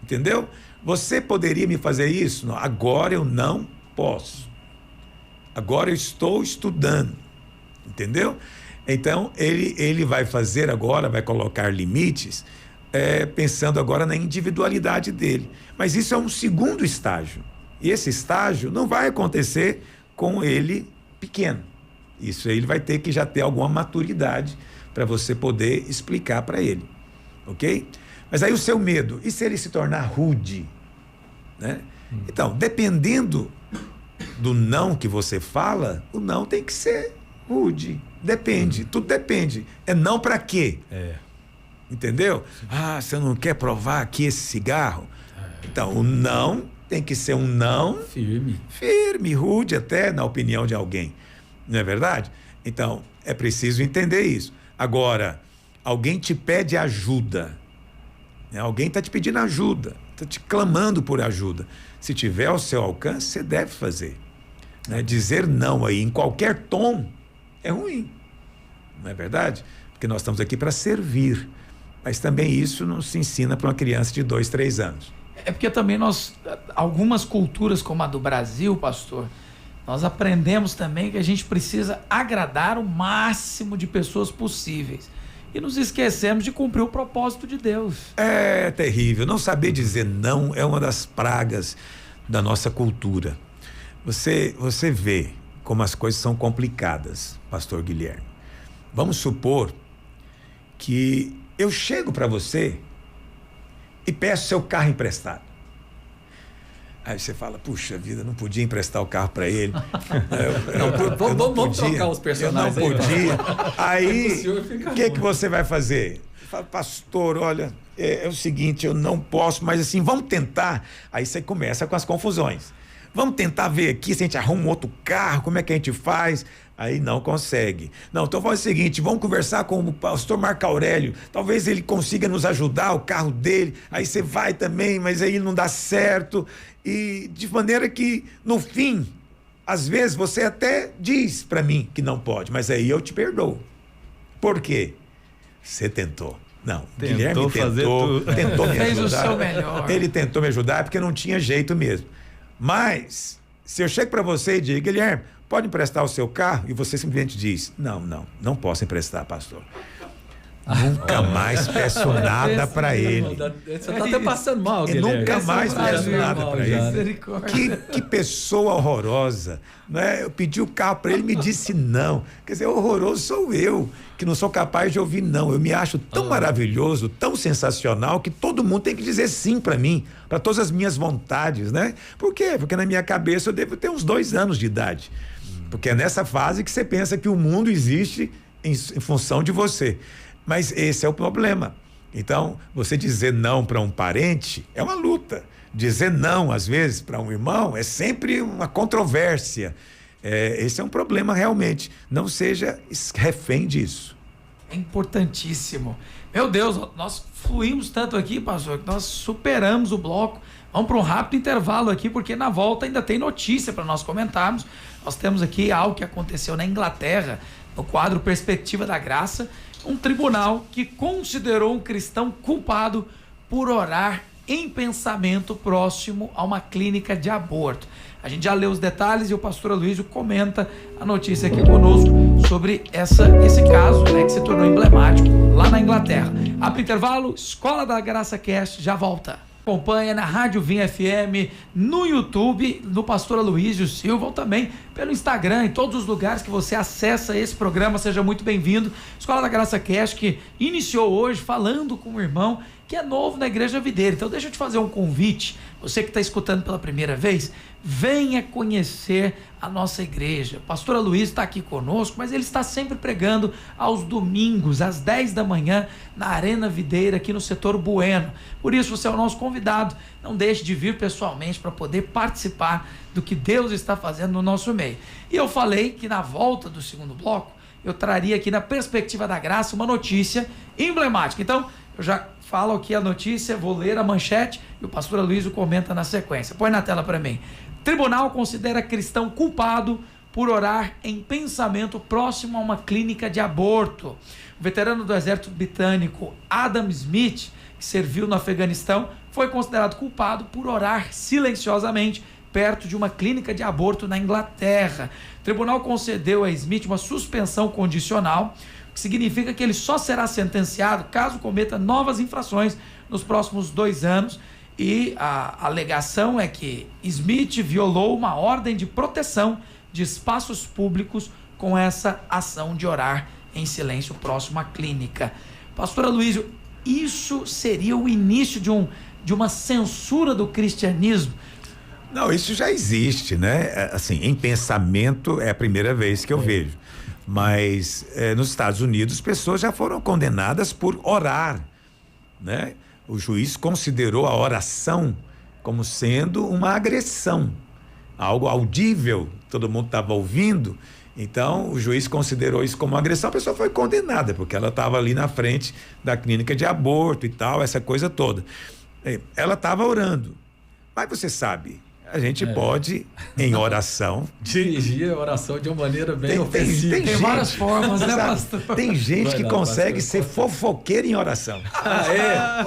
entendeu? Você poderia me fazer isso? Não, agora eu não posso. Agora eu estou estudando, entendeu? Então, ele vai fazer agora, vai colocar limites, pensando agora na individualidade dele. Mas isso é um segundo estágio. E esse estágio não vai acontecer com ele pequeno. Isso aí ele vai ter que já ter alguma maturidade para você poder explicar para ele, ok? Mas aí o seu medo, e se ele se tornar rude, né? Então, dependendo do não que você fala, o não tem que ser rude, depende, tudo depende. É não para quê? Entendeu? Ah, você não quer provar aqui esse cigarro? Então, o não tem que ser um não firme, rude até, na opinião de alguém. Não é verdade? Então, é preciso entender isso. Agora, alguém te pede ajuda, né? Alguém está te pedindo ajuda, está te clamando por ajuda. Se tiver ao seu alcance, você deve fazer, né? Dizer não aí, em qualquer tom, é ruim. Não é verdade? Porque nós estamos aqui para servir. Mas também isso não se ensina para uma criança de 2, 3 anos. É porque também algumas culturas como a do Brasil, pastor, nós aprendemos também que a gente precisa agradar o máximo de pessoas possíveis. E nos esquecemos de cumprir o propósito de Deus. É terrível. Não saber dizer não é uma das pragas da nossa cultura. Você vê como as coisas são complicadas, pastor Guilherme. Vamos supor que eu chego para você e peço seu carro emprestado. Aí você fala, puxa vida, não podia emprestar o carro para ele. Vamos trocar os personagens. Eu não podia. Aí, o que você vai fazer? Fala, pastor, olha, é o seguinte, eu não posso, mas assim, vamos tentar. Aí você começa com as confusões. Vamos tentar ver aqui se a gente arruma um outro carro, como é que a gente faz? Aí não consegue. Não, então faz o seguinte, vamos conversar com o pastor Marco Aurélio, talvez ele consiga nos ajudar, o carro dele, aí você vai também, mas aí não dá certo, e de maneira que, no fim, às vezes você até diz para mim que não pode, mas aí eu te perdoo. Por quê? Você tentou. Não, Guilherme tentou me ajudar. Fez o seu melhor. Ele tentou me ajudar porque não tinha jeito mesmo. Mas, se eu chego para você e digo, Guilherme, pode emprestar o seu carro? E você simplesmente diz, não posso emprestar, pastor. Nunca mais peço nada para ele. Você está até passando mal, E Guilherme. nunca mais peço nada para ele. Misericórdia. Que pessoa horrorosa, né? Eu pedi o carro para ele e me disse não. Quer dizer, horroroso sou eu, que não sou capaz de ouvir não. Eu me acho tão maravilhoso, tão sensacional, que todo mundo tem que dizer sim para mim, para todas as minhas vontades, né? Por quê? Porque na minha cabeça eu devo ter uns 2 anos de idade. Porque é nessa fase que você pensa que o mundo existe em função de você. Mas esse é o problema. Então, você dizer não para um parente é uma luta. Dizer não, às vezes, para um irmão é sempre uma controvérsia. Esse é um problema realmente. Não seja refém disso. É importantíssimo. Meu Deus, nós fluímos tanto aqui, pastor, que nós superamos o bloco. Vamos para um rápido intervalo aqui, porque na volta ainda tem notícia para nós comentarmos. Nós temos aqui algo que aconteceu na Inglaterra, no quadro Perspectiva da Graça, um tribunal que considerou um cristão culpado por orar em pensamento próximo a uma clínica de aborto. A gente já leu os detalhes e o pastor Aloysio comenta a notícia aqui conosco sobre esse caso, né, que se tornou emblemático lá na Inglaterra. Abre intervalo, Escola da Graça Cast já volta. Acompanha na Rádio Vinha FM, no YouTube, do pastor Aloysio Silva, ou também pelo Instagram, em todos os lugares que você acessa esse programa. Seja muito bem-vindo. Escola da Graça Cast, que iniciou hoje falando com um irmão que é novo na Igreja Videira. Então deixa eu te fazer um convite, você que está escutando pela primeira vez, venha conhecer a nossa igreja. O pastor Aloysio está aqui conosco, mas ele está sempre pregando aos domingos, às 10 da manhã, na Arena Videira, aqui no setor Bueno. Por isso, você é o nosso convidado. Não deixe de vir pessoalmente para poder participar do que Deus está fazendo no nosso meio. E eu falei que na volta do segundo bloco, eu traria aqui na Perspectiva da Graça uma notícia emblemática. Então, eu já falo aqui a notícia, vou ler a manchete e o pastor Aloysio comenta na sequência. Põe na tela para mim. Tribunal considera cristão culpado por orar em pensamento próximo a uma clínica de aborto. O veterano do exército britânico Adam Smith, que serviu no Afeganistão, foi considerado culpado por orar silenciosamente perto de uma clínica de aborto na Inglaterra. O tribunal concedeu a Smith uma suspensão condicional, que significa que ele só será sentenciado caso cometa novas infrações nos próximos 2 anos. E a alegação é que Smith violou uma ordem de proteção de espaços públicos com essa ação de orar em silêncio próximo à clínica. Pastor Aloysio, isso seria o início de uma censura do cristianismo? Não, isso já existe, né? Assim, em pensamento é a primeira vez que eu vejo. Mas nos Estados Unidos, pessoas já foram condenadas por orar, né? O juiz considerou a oração como sendo uma agressão, algo audível, todo mundo estava ouvindo. Então, o juiz considerou isso como uma agressão, a pessoa foi condenada, porque ela estava ali na frente da clínica de aborto e tal, essa coisa toda. Ela estava orando. Mas você sabe, a gente pode, em oração, dirigir a oração de uma maneira bem ofensiva. Tem várias formas, né, pastor? Tem gente que consegue ser fofoqueiro em oração.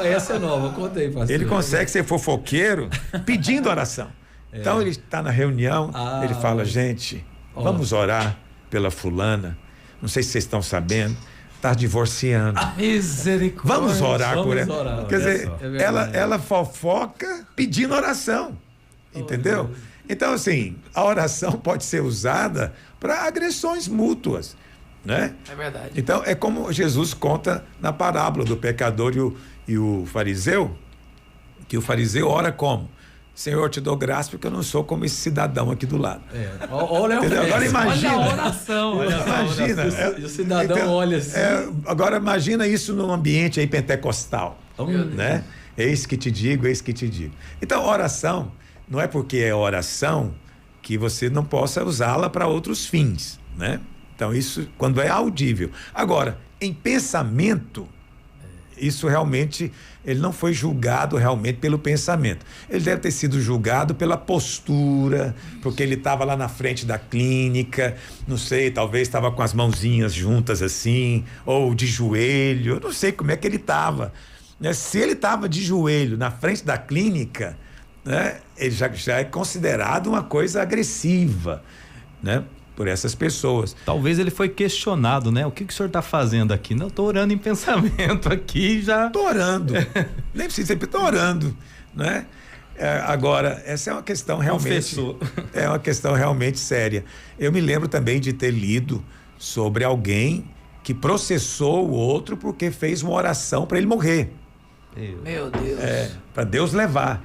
Essa é nova, conta aí, pastor. Ele consegue ser fofoqueiro pedindo oração. Então ele está na reunião, ele fala, gente, vamos orar pela fulana, não sei se vocês estão sabendo, está divorciando. Misericórdia. Vamos orar por ela. Orar, quer dizer, ela fofoca pedindo oração. Entendeu? Então, assim, a oração pode ser usada para agressões mútuas, né? É verdade. Então, é como Jesus conta na parábola do pecador e o fariseu, que o fariseu ora como? Senhor, te dou graça porque eu não sou como esse cidadão aqui do lado. Olha, agora imagina. Olha a oração. Imagina. E o cidadão então, olha assim. Agora imagina isso num ambiente aí pentecostal, né? Eis que te digo, eis que te digo. Então, oração não é porque é oração que você não possa usá-la para outros fins, né? Então, isso quando é audível. Agora, em pensamento, isso realmente, ele não foi julgado realmente pelo pensamento. Ele deve ter sido julgado pela postura, porque ele estava lá na frente da clínica, não sei, talvez estava com as mãozinhas juntas assim, ou de joelho, eu não sei como é que ele estava. Né? Se ele estava de joelho na frente da clínica, né, ele já é considerado uma coisa agressiva, né, por essas pessoas. Talvez ele foi questionado, né? O que o senhor está fazendo aqui? Não, estou orando em pensamento aqui já. Estou orando. Nem precisa ser, estou orando, né? Agora, essa é uma questão realmente. É uma questão realmente séria. Eu me lembro também de ter lido sobre alguém que processou o outro porque fez uma oração para ele morrer. Meu Deus. Para Deus levar.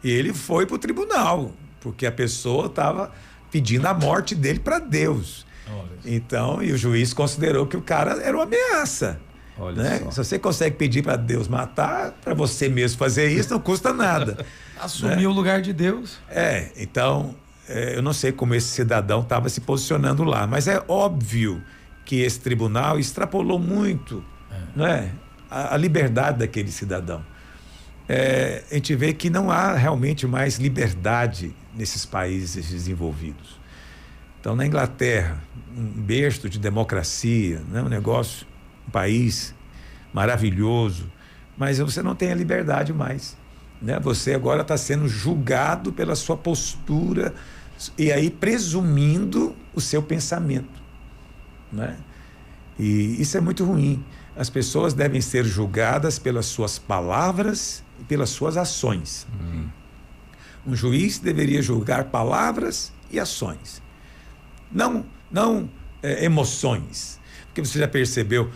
E ele foi para o tribunal, porque a pessoa estava pedindo a morte dele para Deus. Então, e o juiz considerou que o cara era uma ameaça. Olha né? só. Se você consegue pedir para Deus matar, para você mesmo fazer isso, não custa nada. Assumir o lugar de Deus. Então, eu não sei como esse cidadão estava se posicionando lá, mas é óbvio que esse tribunal extrapolou muito, né, a liberdade daquele cidadão. A gente vê que não há realmente mais liberdade nesses países desenvolvidos. Então, na Inglaterra, um berço de democracia, né, um país maravilhoso, mas você não tem a liberdade mais, né? Você agora está sendo julgado pela sua postura e aí presumindo o seu pensamento, né? E isso é muito ruim. As pessoas devem ser julgadas pelas suas palavras e pelas suas ações. Um juiz deveria julgar palavras e ações, não emoções. Porque você já percebeu,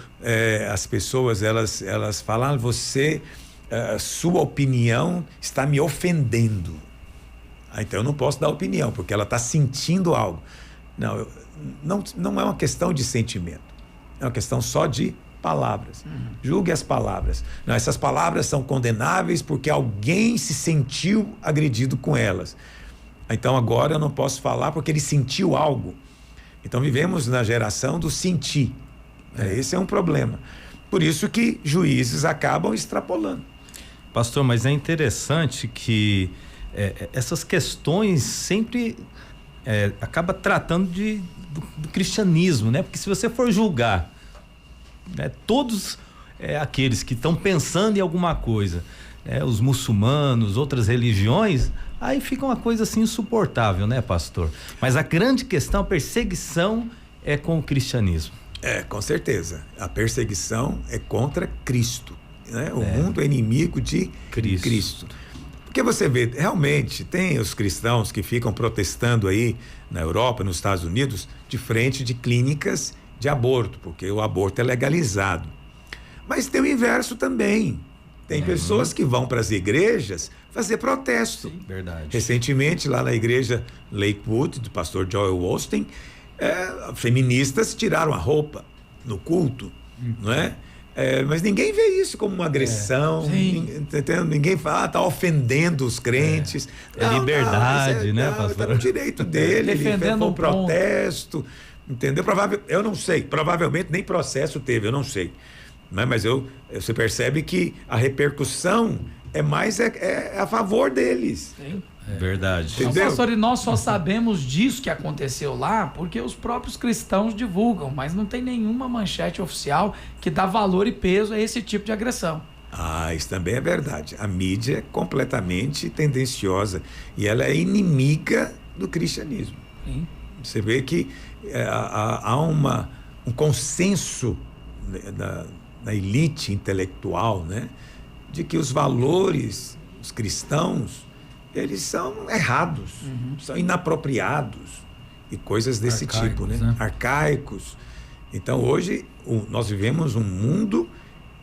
as pessoas elas falam, sua opinião está me ofendendo. Então eu não posso dar opinião, porque ela está sentindo algo. Não é uma questão de sentimento, é uma questão só de palavras. Julgue as palavras. Não, essas palavras são condenáveis porque alguém se sentiu agredido com elas. Então agora eu não posso falar porque ele sentiu algo. Então vivemos na geração do sentir. Esse é um problema. Por isso que juízes acabam extrapolando. Pastor, mas é interessante que essas questões sempre acaba tratando do cristianismo, né? Porque se você for julgar, né, todos aqueles que estão pensando em alguma coisa, os muçulmanos, outras religiões, aí fica uma coisa assim insuportável, né, pastor? Mas a grande questão, a perseguição é com o cristianismo. Com certeza. A perseguição é contra Cristo, né? O mundo é inimigo de Cristo. Porque você vê, realmente, tem os cristãos que ficam protestando aí na Europa, nos Estados Unidos, de frente de clínicas de aborto, porque o aborto é legalizado. Mas tem o inverso também. Tem pessoas que vão para as igrejas fazer protesto. Sim, verdade. Recentemente, lá na igreja Lakewood, do pastor Joel Osteen, feministas tiraram a roupa no culto, não é? Mas ninguém vê isso como uma agressão, ninguém fala, está ofendendo os crentes. Liberdade, né, pastor? Está no direito dele, defendendo ele foi um protesto, entendeu? Eu não sei, provavelmente nem processo teve, eu não sei. Mas você percebe que a repercussão é mais a favor deles. Sim. Verdade. Então, pastor, e nós só sabemos disso que aconteceu lá porque os próprios cristãos divulgam, mas não tem nenhuma manchete oficial que dá valor e peso a esse tipo de agressão. Isso também é verdade. A mídia é completamente tendenciosa e ela é inimiga do cristianismo. Sim. Você vê que há um consenso da elite intelectual, né, de que os valores, os cristãos, eles são errados, são inapropriados e coisas desse tipo, né? Arcaicos. Então hoje nós vivemos um mundo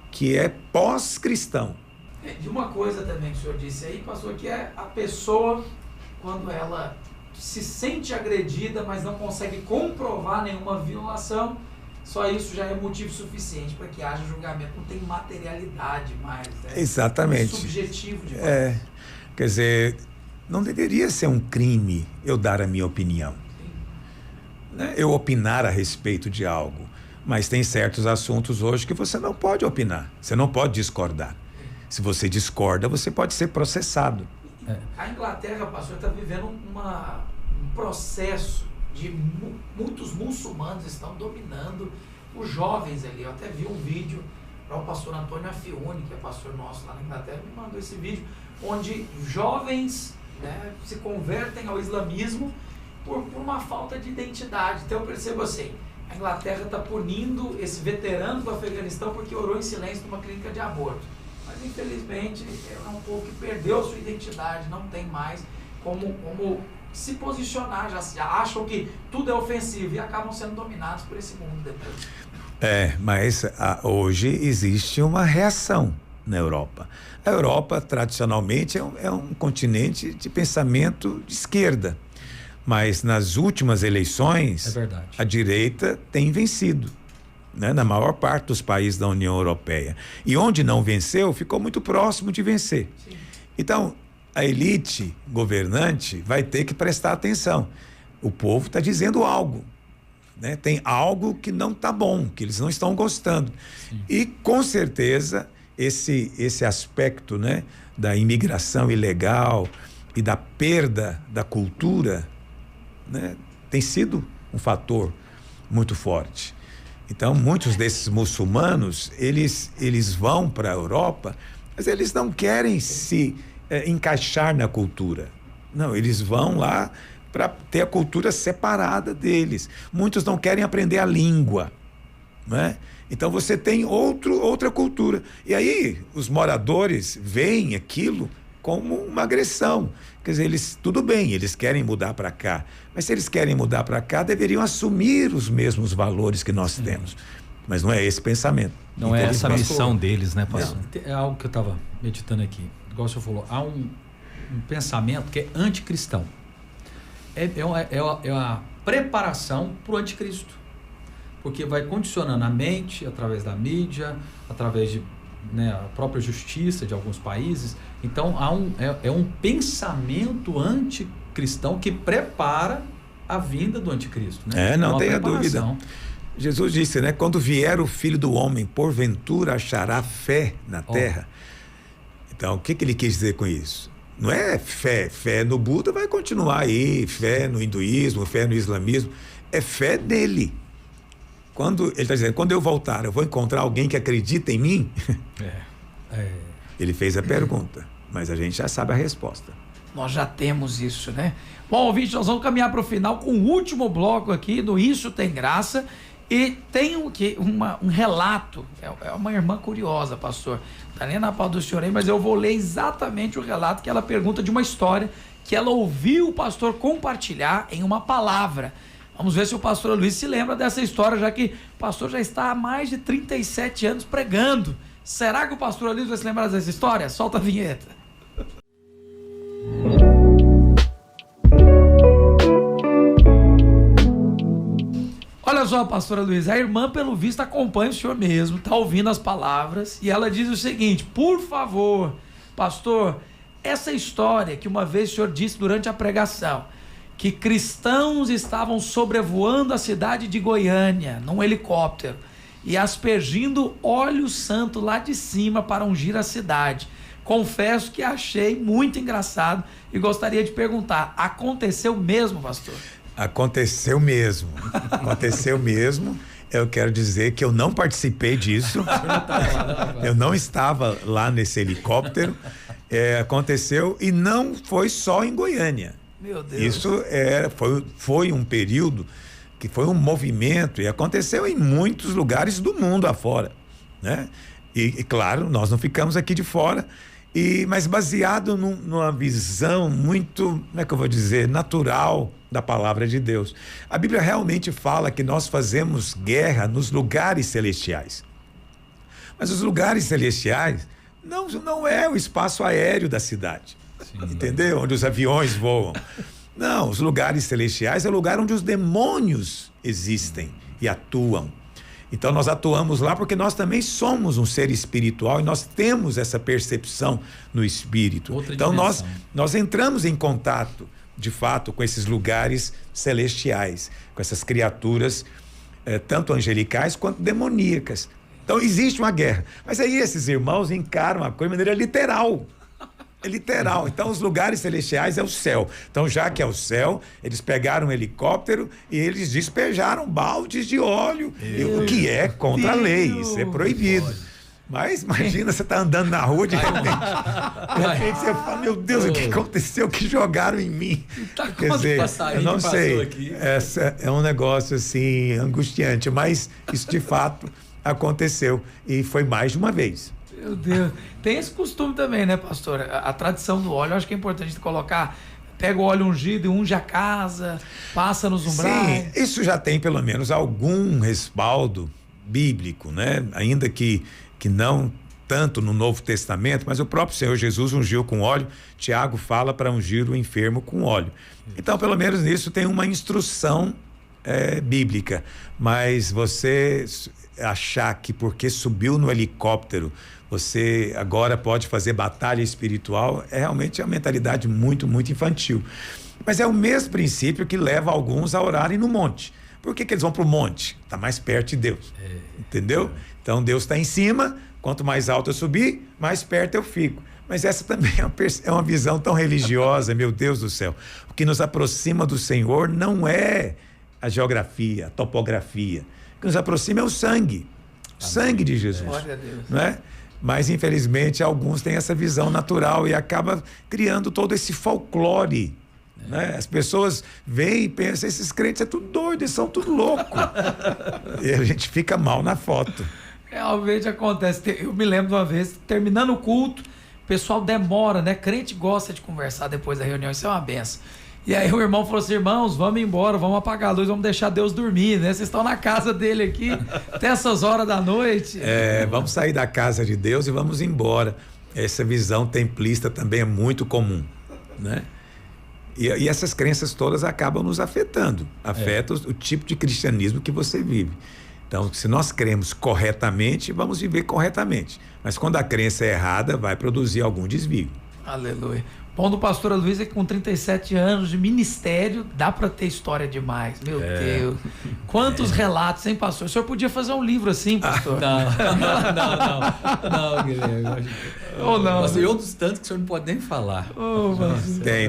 que é pós-cristão. De uma coisa também que o senhor disse aí, pastor, que é a pessoa, quando ela se sente agredida, mas não consegue comprovar nenhuma violação, só isso já é motivo suficiente para que haja julgamento. Não tem materialidade mais. Exatamente. É subjetivo de Quer dizer, não deveria ser um crime eu dar a minha opinião, né? Eu opinar a respeito de algo, mas tem certos assuntos hoje que você não pode opinar, você não pode discordar. Se você discorda, você pode ser processado. A Inglaterra, pastor, está vivendo um processo de muitos muçulmanos estão dominando os jovens ali. Eu até vi um vídeo para o pastor Antônio Afiuni, que é pastor nosso lá na Inglaterra, me mandou esse vídeo, onde jovens, né, se convertem ao islamismo por uma falta de identidade. Então eu percebo assim, a Inglaterra está punindo esse veterano do Afeganistão porque orou em silêncio numa clínica de aborto. Mas infelizmente é um povo que perdeu a sua identidade, não tem mais como se posicionar, já acham que tudo é ofensivo e acabam sendo dominados por esse mundo depois. Mas hoje existe uma reação na Europa. A Europa, tradicionalmente, é um continente de pensamento de esquerda. Mas nas últimas eleições, a direita tem vencido. né, na maior parte dos países da União Europeia. E onde não venceu, ficou muito próximo de vencer. Sim. Então, a elite governante vai ter que prestar atenção. O povo está dizendo algo, né? Tem algo que não está bom, que eles não estão gostando. Sim. E, com certeza, esse aspecto, né, da imigração ilegal e da perda da cultura, né, tem sido um fator muito forte. Então, muitos desses muçulmanos, eles vão para a Europa, mas eles não querem se encaixar na cultura. Não, eles vão lá para ter a cultura separada deles. Muitos não querem aprender a língua, né? Então você tem outra cultura. E aí os moradores veem aquilo como uma agressão. Quer dizer, tudo bem, eles querem mudar para cá, mas se eles querem mudar para cá, deveriam assumir os mesmos valores que nós temos. Mas não é esse pensamento. Não é essa a missão deles, né, pastor? É algo que eu estava meditando aqui. Igual o senhor falou, há um pensamento que é anticristão. É a preparação para o anticristo. Porque vai condicionando a mente através da mídia, através de, né, a própria justiça de alguns países. Então há um pensamento anticristão que prepara a vinda do anticristo, né? Não tenha dúvida. Jesus disse, né? Quando vier o Filho do Homem, porventura achará fé na terra. Então, o que ele quis dizer com isso? Não é fé no Buda vai continuar aí, fé no hinduísmo, fé no islamismo, é fé nele. Quando ele está dizendo, quando eu voltar, eu vou encontrar alguém que acredita em mim? Ele fez a pergunta, mas a gente já sabe a resposta. Nós já temos isso, né? Bom, ouvinte, nós vamos caminhar para o final com o último bloco aqui do Isso Tem Graça. E tem um relato, é uma irmã curiosa, pastor, tá nem na pau do senhor aí, mas eu vou ler exatamente o relato que ela pergunta de uma história que ela ouviu o pastor compartilhar em uma palavra. Vamos ver se o pastor Luiz se lembra dessa história, já que o pastor já está há mais de 37 anos pregando. Será que o pastor Luiz vai se lembrar dessa história? Solta a vinheta. Olha só, pastora Luiz, a irmã, pelo visto, acompanha o senhor mesmo, está ouvindo as palavras, e ela diz o seguinte: por favor, pastor, essa história que uma vez o senhor disse durante a pregação, que cristãos estavam sobrevoando a cidade de Goiânia, num helicóptero, e aspergindo óleo santo lá de cima para ungir a cidade. Confesso que achei muito engraçado e gostaria de perguntar, aconteceu mesmo, pastor? Aconteceu mesmo. Aconteceu mesmo. Eu quero dizer que eu não participei disso. Eu não estava lá nesse helicóptero. Aconteceu e não foi só em Goiânia. Meu Deus. Isso foi um período que foi um movimento e aconteceu em muitos lugares do mundo afora, né? E claro, nós não ficamos aqui de fora. Mas baseado numa visão muito, como é que eu vou dizer, natural da palavra de Deus. A Bíblia realmente fala que nós fazemos guerra nos lugares celestiais. Mas os lugares celestiais não é o espaço aéreo da cidade. Sim. Entendeu? Onde os aviões voam. Não, os lugares celestiais é o lugar onde os demônios existem e atuam. Então nós atuamos lá porque nós também somos um ser espiritual e nós temos essa percepção no espírito. Então nós entramos em contato, de fato, com esses lugares celestiais, com essas criaturas, tanto angelicais quanto demoníacas. Então existe uma guerra. Mas aí esses irmãos encaram a coisa de maneira literal. É literal. Então os lugares celestiais é o céu. Então já que é o céu, eles pegaram um helicóptero e eles despejaram baldes de óleo, o que é contra a lei, isso é proibido. Mas imagina, você tá andando na rua, de repente você fala, meu Deus, o que aconteceu? Que jogaram em mim? Quer dizer, eu não sei, é um negócio assim, angustiante, mas isso de fato aconteceu e foi mais de uma vez. Meu Deus. Tem esse costume também, né, pastor? A tradição do óleo, eu acho que é importante colocar, pega o óleo ungido e unge a casa, passa nos umbrais. Sim, isso já tem pelo menos algum respaldo bíblico, né? Ainda que não tanto no Novo Testamento, mas o próprio Senhor Jesus ungiu com óleo. Tiago fala para ungir o enfermo com óleo. Então, pelo menos nisso tem uma instrução bíblica, mas você achar que porque subiu no helicóptero você agora pode fazer batalha espiritual é realmente uma mentalidade muito, muito infantil. Mas é o mesmo princípio que leva alguns a orarem no monte. Por que eles vão para o monte? Está mais perto de Deus. Entendeu? Então Deus está em cima, quanto mais alto eu subir, mais perto eu fico. Mas essa também é uma visão tão religiosa, meu Deus do céu. O que nos aproxima do Senhor não é a geografia, a topografia. O que nos aproxima é o sangue. O sangue de Jesus. Glória a Deus. Não é? Mas, infelizmente, alguns têm essa visão natural e acaba criando todo esse folclore. Né? As pessoas veem e pensam, esses crentes são tudo doidos, eles são tudo loucos. E a gente fica mal na foto. Realmente acontece. Eu me lembro de uma vez, terminando o culto, o pessoal demora, né? Crente gosta de conversar depois da reunião, isso é uma benção. E aí o irmão falou assim, irmãos, vamos embora, vamos apagar a luz, vamos deixar Deus dormir, né? Vocês estão na casa dele aqui até essas horas da noite. Vamos sair da casa de Deus e vamos embora. Essa visão templista também é muito comum, né? E essas crenças todas acabam nos afetando. Afetam o tipo de cristianismo que você vive. Então, se nós cremos corretamente, vamos viver corretamente. Mas quando a crença é errada, vai produzir algum desvio. Aleluia. Bom do pastor Luiz é que com 37 anos de ministério, dá para ter história demais. Meu Deus. Quantos relatos, hein, pastor? O senhor podia fazer um livro assim, pastor? Não, Guilherme. Ou não? Mas eu dos tantos que o senhor não pode nem falar.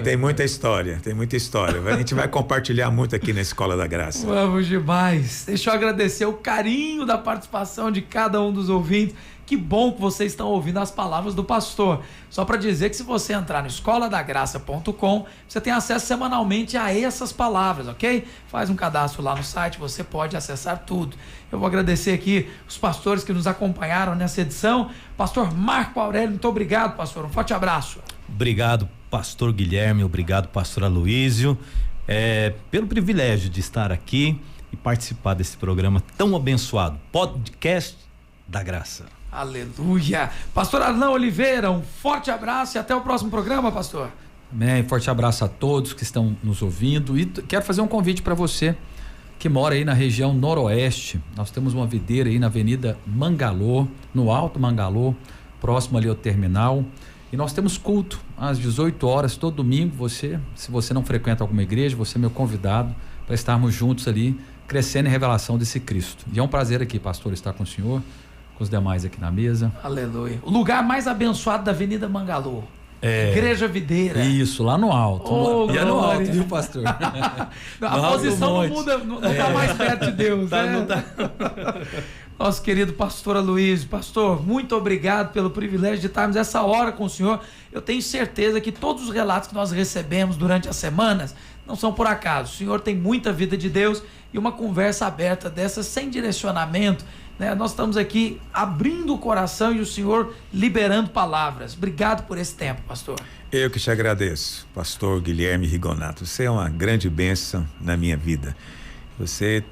Tem muita história, tem muita história. A gente vai compartilhar muito aqui na Escola da Graça. Vamos demais. Deixa eu agradecer o carinho da participação de cada um dos ouvintes. Que bom que vocês estão ouvindo as palavras do pastor. Só para dizer que se você entrar no escoladagraça.com, você tem acesso semanalmente a essas palavras, ok? Faz um cadastro lá no site, você pode acessar tudo. Eu vou agradecer aqui os pastores que nos acompanharam nessa edição. Pastor Marco Aurélio, muito obrigado, pastor. Um forte abraço. Obrigado, pastor Guilherme. Obrigado, pastor Aloísio. Pelo privilégio de estar aqui e participar desse programa tão abençoado. Podcast da Graça. Aleluia. Pastor Arnão Oliveira, um forte abraço e até o próximo programa, pastor. Amém. Forte abraço a todos que estão nos ouvindo e quero fazer um convite para você que mora aí na região noroeste. Nós temos uma videira aí na Avenida Mangalô, no Alto Mangalô, próximo ali ao terminal, e nós temos culto às 18 horas todo domingo. Se você não frequenta alguma igreja, você é meu convidado para estarmos juntos ali, crescendo em revelação desse Cristo. E é um prazer aqui, pastor, estar com o senhor, com os demais aqui na mesa. Aleluia. O lugar mais abençoado da Avenida Mangalô. Igreja Videira. Isso, lá no alto. E é no alto, viu, pastor? A posição não muda, não está mais perto de Deus. Não tá. Nosso querido pastor Aloísio. Pastor, muito obrigado pelo privilégio de estarmos essa hora com o senhor. Eu tenho certeza que todos os relatos que nós recebemos durante as semanas não são por acaso. O senhor tem muita vida de Deus e uma conversa aberta dessa sem direcionamento, né? Nós estamos aqui abrindo o coração e o senhor liberando palavras. Obrigado por esse tempo, pastor. Eu que te agradeço, pastor Guilherme Rigonato. Você é uma grande bênção na minha vida. Você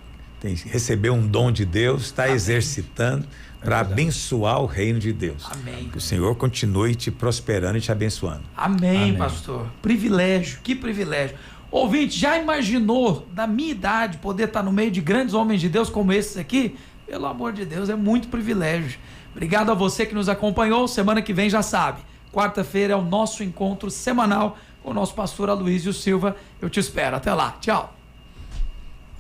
recebeu um dom de Deus, está exercitando para abençoar o reino de Deus. Amém. Que o Senhor continue te prosperando e te abençoando. Amém, pastor. Privilégio, que privilégio. Ouvinte, já imaginou, da minha idade, poder estar no meio de grandes homens de Deus como esses aqui? Pelo amor de Deus, é muito privilégio. Obrigado a você que nos acompanhou. Semana que vem já sabe, quarta-feira é o nosso encontro semanal com o nosso pastor Aloísio Silva. Eu te espero. Até lá. Tchau.